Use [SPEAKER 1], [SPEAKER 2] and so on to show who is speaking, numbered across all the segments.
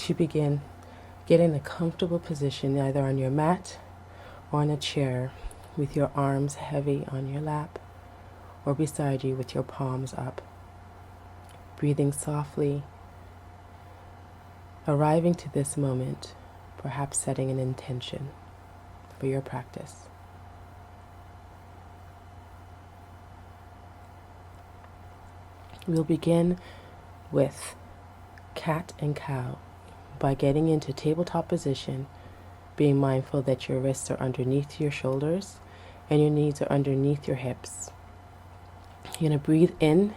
[SPEAKER 1] to begin, get in a comfortable position, either on your mat or on a chair, with your arms heavy on your lap, or beside you with your palms up. Breathing softly, arriving to this moment, perhaps setting an intention for your practice. We'll begin with cat and cow by getting into tabletop position, being mindful that your wrists are underneath your shoulders and your knees are underneath your hips. You're going to breathe in,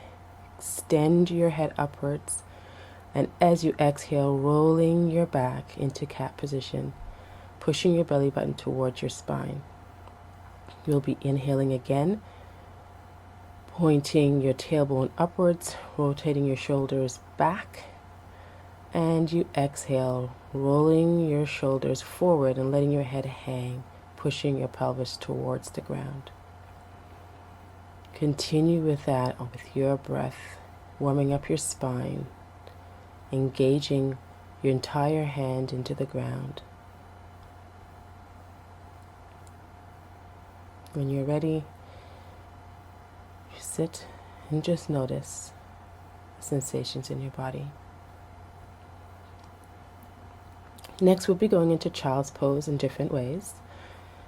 [SPEAKER 1] extend your head upwards, and as you exhale, rolling your back into cat position, pushing your belly button towards your spine. You'll be inhaling again, pointing your tailbone upwards, rotating your shoulders back, and you exhale, rolling your shoulders forward and letting your head hang, pushing your pelvis towards the ground. Continue with that, with your breath, warming up your spine, engaging your entire hand into the ground. When you're ready, you sit and just notice the sensations in your body. Next, we'll be going into child's pose in different ways.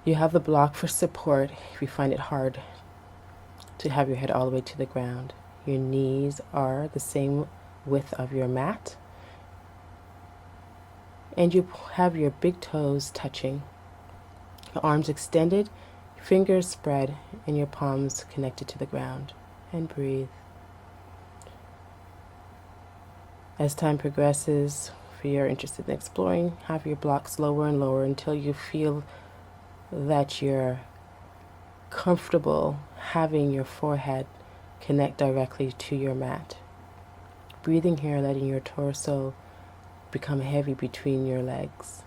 [SPEAKER 1] You have the block for support if you find it hard to have your head all the way to the ground. Your knees are the same width of your mat, and you have your big toes touching, your arms extended, fingers spread, and your palms connected to the ground. And breathe. As time progresses, if you're interested in exploring, have your blocks lower and lower until you feel that you're comfortable having your forehead connect directly to your mat. Breathing here, letting your torso become heavy between your legs.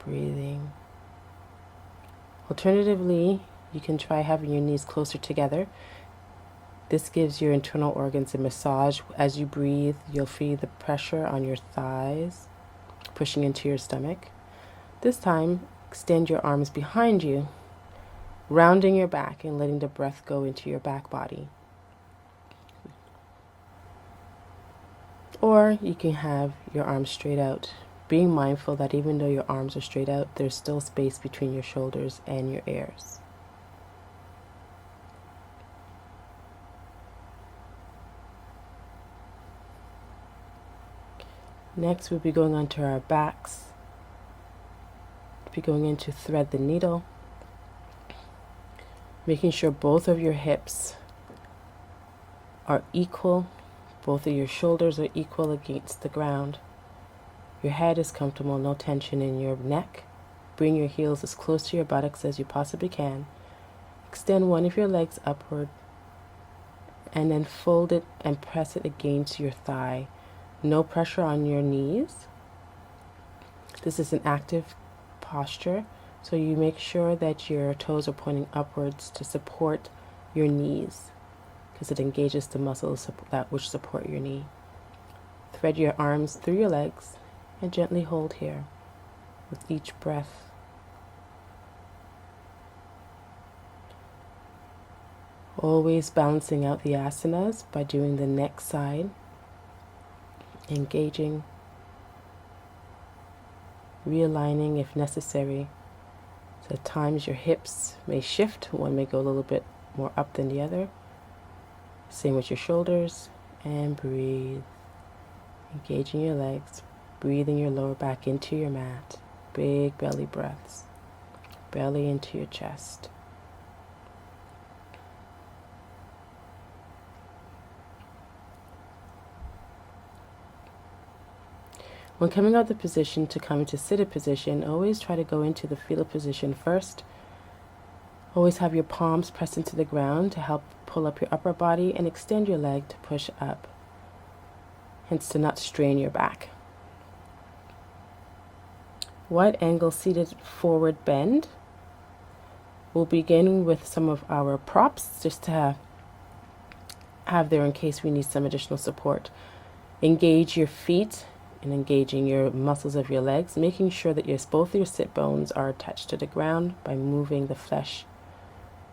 [SPEAKER 1] Breathing. Alternatively, you can try having your knees closer together. This gives your internal organs a massage. As you breathe, you'll feel the pressure on your thighs, pushing into your stomach. This time, extend your arms behind you, rounding your back and letting the breath go into your back body. Or you can have your arms straight out, being mindful that even though your arms are straight out, there's still space between your shoulders and your ears. Next, we'll be going onto our backs. We'll be going into thread the needle, making sure both of your hips are equal, both of your shoulders are equal against the ground. Your head is comfortable, no tension in your neck. Bring your heels as close to your buttocks as you possibly can. Extend one of your legs upward, and then fold it and press it against your thigh. No pressure on your knees. This is an active posture, so you make sure that your toes are pointing upwards to support your knees, because it engages the muscles that which support your knee. Thread your arms through your legs and gently hold here with each breath. Always balancing out the asanas by doing the neck side, engaging, realigning if necessary. So at times your hips may shift, one may go a little bit more up than the other. Same with your shoulders, and breathe. Engaging your legs, breathing your lower back into your mat. Big belly breaths, belly into your chest. When coming out of the position to come into seated position, always try to go into the fetal position first. Always have your palms pressed into the ground to help pull up your upper body, and extend your leg to push up, hence to not strain your back. Wide angle seated forward bend. We'll begin with some of our props just to have there in case we need some additional support. Engage your feet and engaging your muscles of your legs, making sure that both your sit bones are attached to the ground by moving the flesh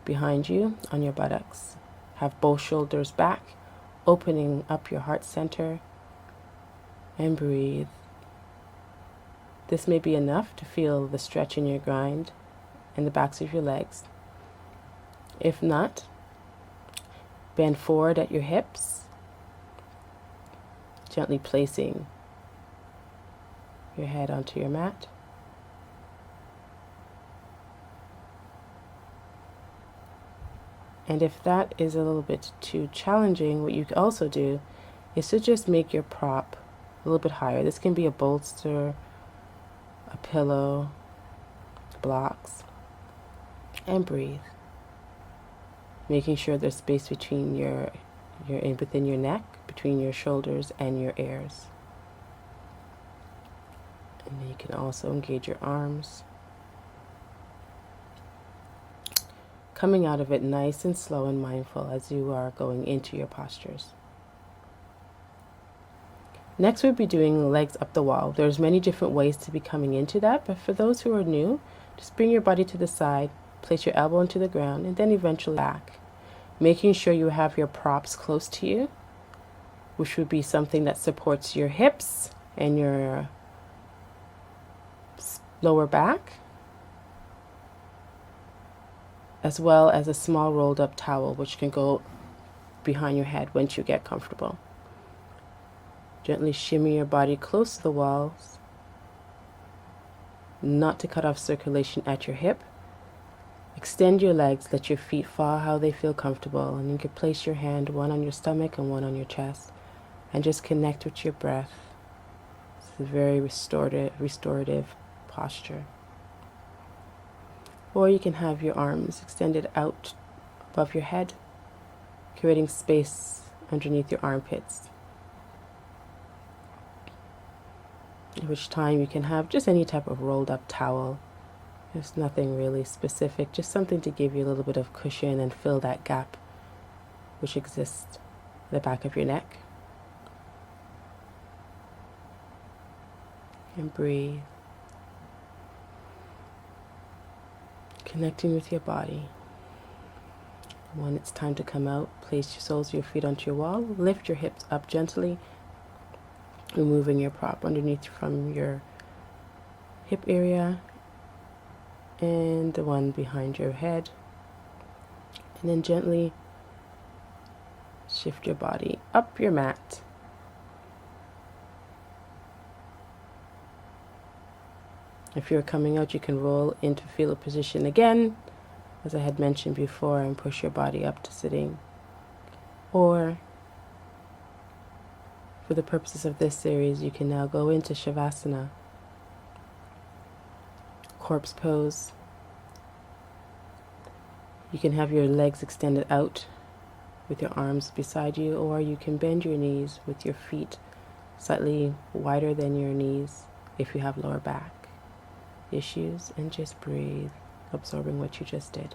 [SPEAKER 1] behind you on your buttocks. Have both shoulders back, opening up your heart center, and breathe. This may be enough to feel the stretch in your grind and the backs of your legs. If not, bend forward at your hips, gently placing your head onto your mat. And if that is a little bit too challenging, what you can also do is to just make your prop a little bit higher. This can be a bolster, a pillow, blocks, and breathe. Making sure there's space between within your neck, between your shoulders and your ears. And then you can also engage your arms. Coming out of it nice and slow and mindful as you are going into your postures. Next, we'll be doing legs up the wall. There's many different ways to be coming into that, but for those who are new, just bring your body to the side, place your elbow into the ground, and then eventually back. Making sure you have your props close to you, which would be something that supports your hips and your lower back, as well as a small rolled up towel, which can go behind your head once you get comfortable. Gently shimmy your body close to the walls, not to cut off circulation at your hip. Extend your legs, let your feet fall how they feel comfortable, and you can place your hand one on your stomach and one on your chest, and just connect with your breath. It's a very restorative posture. Or you can have your arms extended out above your head, creating space underneath your armpits. At which time you can have just any type of rolled up towel. There's nothing really specific, just something to give you a little bit of cushion and fill that gap which exists at the back of your neck. And breathe. Connecting with your body. When it's time to come out, place your soles of your feet onto your wall. Lift your hips up gently, removing your prop underneath from your hip area and the one behind your head. And then gently shift your body up your mat. If you're coming out, you can roll into fetal position again, as I had mentioned before, and push your body up to sitting. Or, for the purposes of this series, you can now go into Shavasana, corpse pose. You can have your legs extended out with your arms beside you, or you can bend your knees with your feet slightly wider than your knees if you have lower back issues, and just breathe, absorbing what you just did.